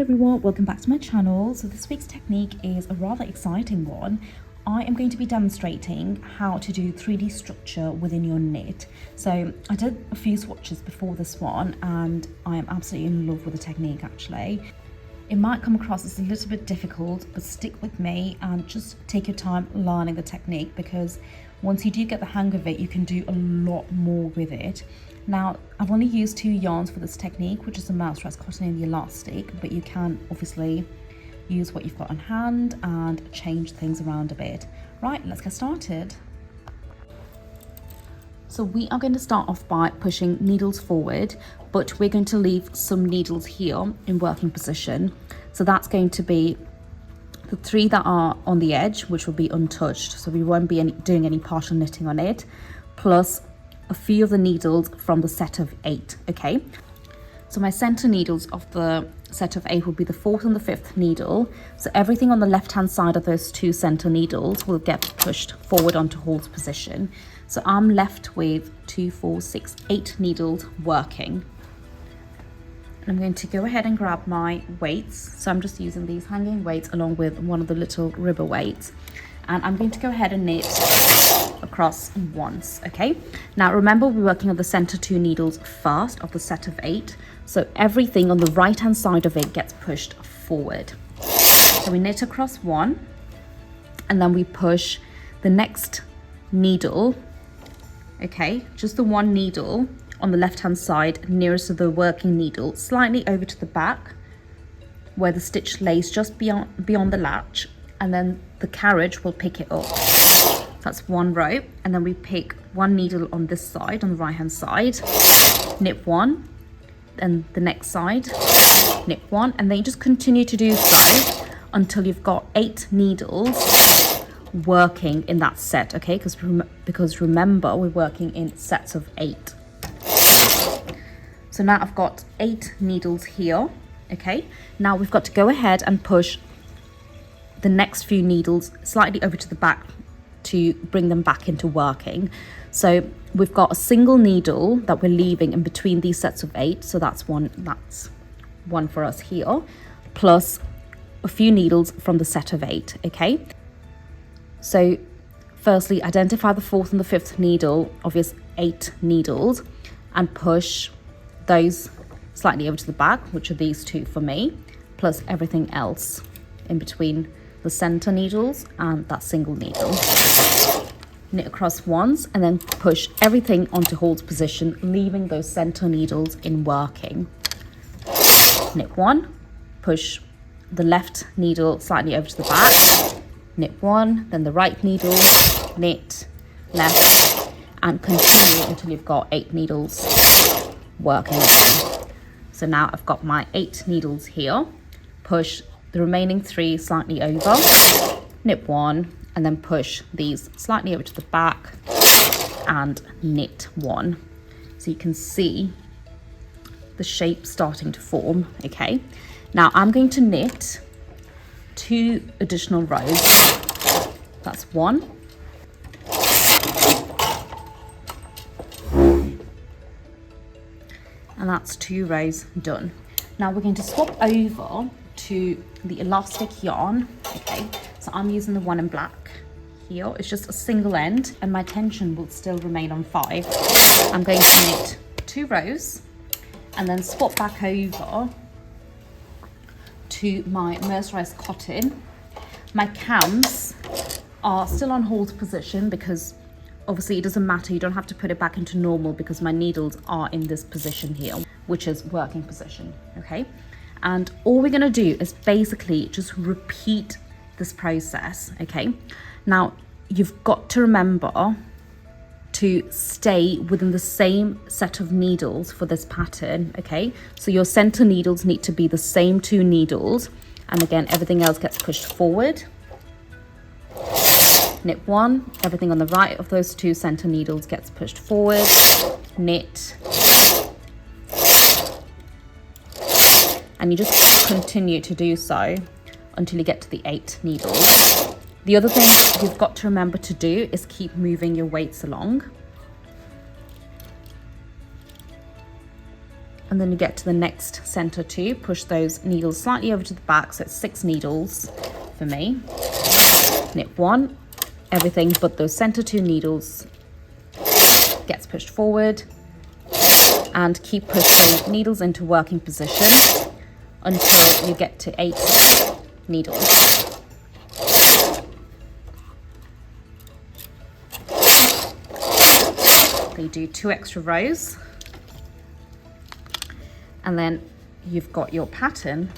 everyone, welcome back to my channel. So this week's technique is a rather exciting one. I am going to be demonstrating how to do 3D structure within your knit. So I did a few swatches before this one and I am absolutely in love with the technique actually. It might come across as a little bit difficult, but stick with me and just take your time learning the technique, because once you do get the hang of it, you can do a lot more with it. Now, I've only used 2 yarns for this technique, which is the mercerized cotton and the elastic, but you can obviously use what you've got on hand and change things around a bit. Right, let's get started. So we are going to start off by pushing needles forward, but we're going to leave some needles here in working position. So that's going to be the 3 that are on the edge, which will be untouched. So we won't be doing any partial knitting on it, plus a few of the needles from the set of 8, okay? So my center needles of the set of 8 will be the 4th and the 5th needle. So everything on the left hand side of those 2 center needles will get pushed forward onto hold position. So I'm left with 2, 4, 6, 8 needles working. And I'm going to go ahead and grab my weights. So I'm just using these hanging weights along with one of the little ribber weights. And I'm going to go ahead and knit across once, okay? Now remember, we're working on the center 2 needles first of the set of 8. So everything on the right hand side of it gets pushed forward. So we knit across 1 and then we push the next needle, okay, just the 1 needle on the left hand side nearest to the working needle, slightly over to the back where the stitch lays just beyond the latch, and then the carriage will pick it up. That's 1 row, and then we pick 1 needle on this side, on the right hand side, knit 1, then the next side, knit 1, and then you just continue to do so until you've got 8 needles working in that set, okay? Because remember, we're working in sets of 8. So now I've got 8 needles here, okay? Now we've got to go ahead and push the next few needles slightly over to the back to bring them back into working. So we've got a single needle that we're leaving in between these sets of 8. So that's one for us here, plus a few needles from the set of 8, okay? So firstly, identify the 4th and the 5th needle of your 8 needles and push those slightly over to the back, which are these 2 for me, plus everything else in between the center needles and that single needle. Knit across once and then push everything onto hold position, leaving those center needles in working. Knit 1, push the left needle slightly over to the back, knit 1, then the right needle, knit, left, and continue until you've got 8 needles working again. So now I've got my 8 needles here, push the remaining 3 slightly over, knit 1, and then push these slightly over to the back and knit 1. So you can see the shape starting to form, okay? Now I'm going to knit 2 additional rows. That's 1. And that's 2 rows done. Now we're going to swap over to the elastic yarn, okay? So I'm using the one in black here. It's just a single end and my tension will still remain on 5. I'm going to knit 2 rows and then swap back over to my mercerized cotton. My cams are still on hold position because obviously it doesn't matter, you don't have to put it back into normal because my needles are in this position here, which is working position, okay? And all we're gonna do is basically just repeat this process, okay? Now, you've got to remember to stay within the same set of needles for this pattern, okay? So your center needles need to be the same 2 needles. And again, everything else gets pushed forward. Knit 1, everything on the right of those 2 center needles gets pushed forward, knit, and you just continue to do so until you get to the 8 needles. The other thing you've got to remember to do is keep moving your weights along. and then you get to the next center two, push those needles slightly over to the back, so it's 6 needles for me. Knit 1, everything but those center 2 needles gets pushed forward, and keep pushing needles into working position until you get to 8 needles. So you do 2 extra rows, and then you've got your pattern.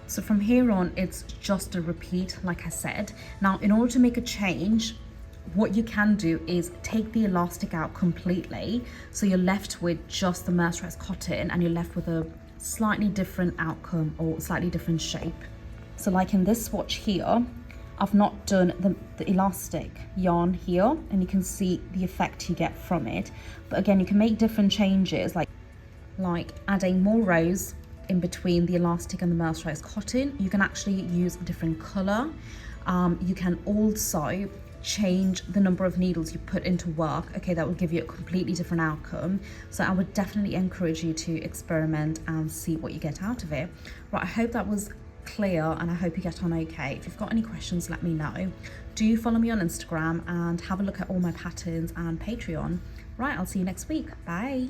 So from here on, it's just a repeat, like I said. Now, in order to make a change, what you can do is take the elastic out completely, so you're left with just the mercerized cotton, and you're left with a slightly different outcome or slightly different shape. So like in this swatch here, I've not done the elastic yarn here, and you can see the effect you get from it. But again, you can make different changes, like adding more rows in between the elastic and the mercerized cotton. You can actually use a different color. You can also change the number of needles you put into work. Okay, that will give you a completely different outcome. So I would definitely encourage you to experiment and see what you get out of it. Right, I hope that was clear, and I hope you get on okay. If you've got any questions, let me know. Do follow me on Instagram and have a look at all my patterns and Patreon. Right, I'll see you next week. Bye.